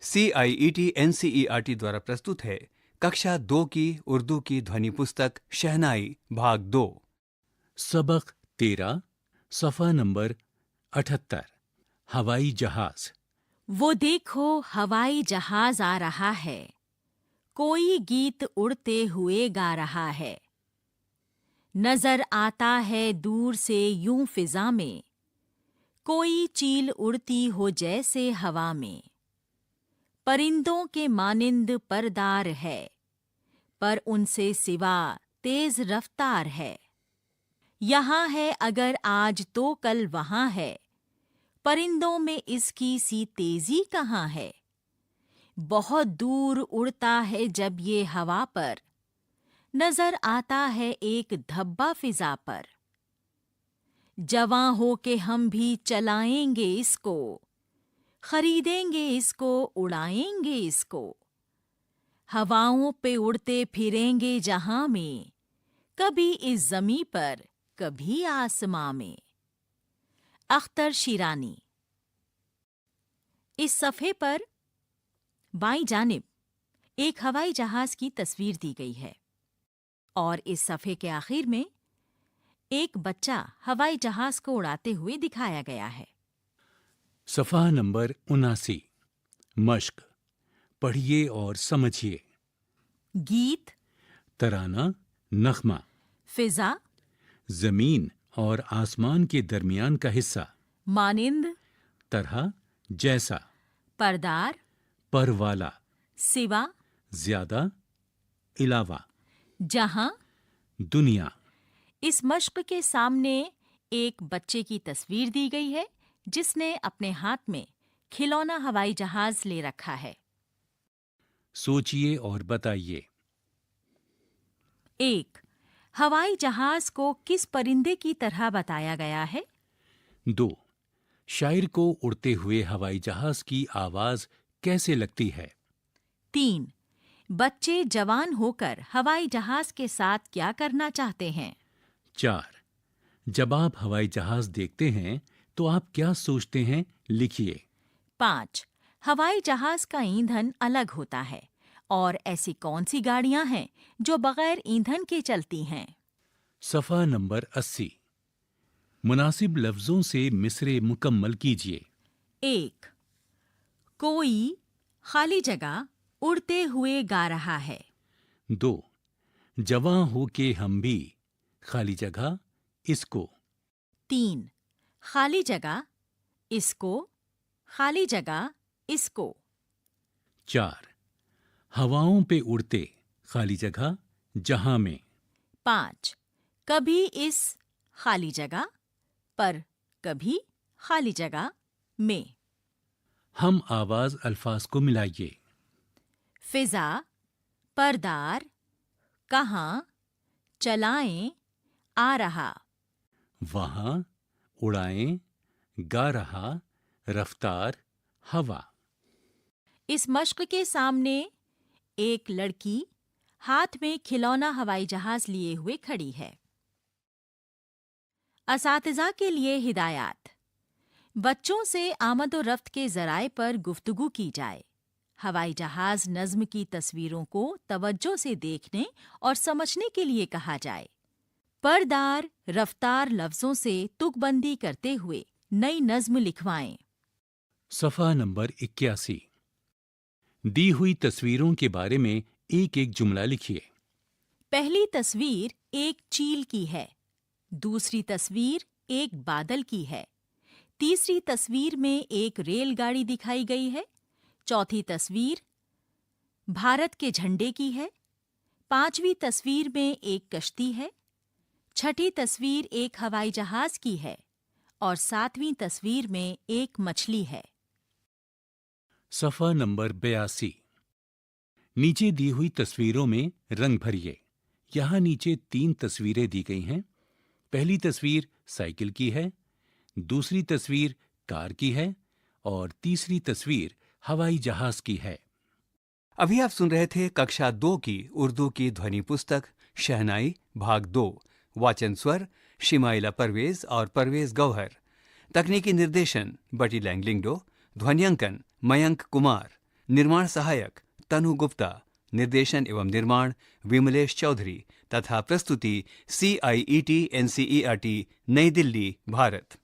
CIET NCERT द्वारा प्रस्तुत है कक्षा 2 की उर्दू की ध्वनि पुस्तक शहनाई भाग 2। सबक 13 सफ़ा नंबर 78 हवाई जहाज। वो देखो हवाई जहाज आ रहा है, कोई गीत उड़ते हुए गा रहा है। नजर आता है दूर से यूं फिजा में, कोई चील उड़ती हो जैसे हवा में। परिंदों के मानिंद परदार है, पर उनसे सिवा तेज रफ्तार है। यहाँ है अगर आज तो कल वहाँ है, परिंदों में इसकी सी तेजी कहाँ है। बहुत दूर उड़ता है जब ये हवा पर, नजर आता है एक धब्बा फिजा पर। जवां हो के हम भी चलाएंगे इसको, खरीदेंगे इसको, उड़ाएंगे इसको। हवाओं पे उड़ते फिरेंगे जहां में, कभी इस जमी पर, कभी आसमां में। अख्तर शिरानी। इस सफ़े पर बाईं जानिब एक हवाई जहाज की तस्वीर दी गई है और इस सफ़े के आखिर में एक बच्चा हवाई जहाज को उड़ाते हुए दिखाया गया है। सफ़ा नंबर 79 मश्क। पढ़िए और समझिए। गीत, तराना, नग़मा। फिजा, जमीन और आसमान के दरमियान का हिस्सा। मानिंद, तरह, जैसा। परदार, पर वाला। सिवा, ज्यादा, इलावा। जहां। दुनिया। इस मश्क के सामने एक बच्चे की तस्वीर दी गई है जिसने अपने हाथ में खिलौना हवाई जहाज ले रखा है। सोचिए और बताइए। 1. हवाई जहाज को किस परिंदे की तरह बताया गया है? 2. शायर को उड़ते हुए हवाई जहाज की आवाज कैसे लगती है? 3. बच्चे जवान होकर हवाई जहाज के साथ क्या करना चाहते हैं? 4. जब आप हवाई जहाज देखते हैं तो आप क्या सोचते हैं? लिखिए। 5. हवाई जहाज का ईंधन अलग होता है और ऐसी कौन सी गाड़ियां हैं जो बगैर ईंधन के चलती हैं? सफ़ा नंबर 80 मुनासिब लफ्जों से मिसरे मुकम्मल कीजिए। 1. कोई खाली जगह उड़ते हुए गा रहा है। 2. जवां हो के हम भी, खाली जगह, इसको। 3. खाली जगह, इसको, खाली जगह, इसको। 4. हवाओं पे उड़ते, खाली जगह, जहां में। 5. कभी इस खाली जगह पर, कभी खाली जगह में। हम आवाज अल्फाज को मिलाइए। फिजा, परदार, कहाँ, चलाएं, आ रहा। वहां, उड़ाएं, गा रहा, रफ्तार, हवा। इस मश्क के सामने एक लड़की हाथ में खिलौना हवाई जहाज लिए हुए खड़ी है। असातिज़ा के लिए हिदायत। बच्चों से आमद और रफ्त के ज़राए पर गुफ्तगू की जाए। हवाई जहाज नज़्म की तस्वीरों को तवज्जो से देखने और समझने के लिए कहा जाए। परदार, रफ्तार लफ्ज़ों से तुकबंदी करते हुए नई नज़्म लिखवाएं। सफ़ा नंबर 81 दी हुई तस्वीरों के बारे में एक एक जुमला लिखिए। पहली तस्वीर एक चील की है, दूसरी तस्वीर एक बादल की है, तीसरी तस्वीर में एक रेलगाड़ी दिखाई गई है, चौथी तस्वीर भारत के झंडे की है, पांचवी तस्वीर में एक कश्ती है, छठी तस्वीर एक हवाई जहाज की है और सातवीं तस्वीर में एक मछली है। सफ़ा नंबर 82 नीचे दी हुई तस्वीरों में रंग भरिए। यहाँ नीचे 3 तस्वीरें दी गई हैं। पहली तस्वीर साइकिल की है, दूसरी तस्वीर कार की है और तीसरी तस्वीर हवाई जहाज की है। अभी आप सुन रहे थे कक्षा 2 की उर्दू की ध्वनि पुस्तक शहनाई भाग 2। वाचन स्वर शिमाइला परवेज और परवेज गौहर। तकनीकी निर्देशन बटी लैंगलिंगडो। ध्वन्यांकन मयंक कुमार। निर्माण सहायक तनु गुप्ता, निर्देशन एवं निर्माण विमलेश चौधरी तथा प्रस्तुति CIET NCERT नई दिल्ली, भारत।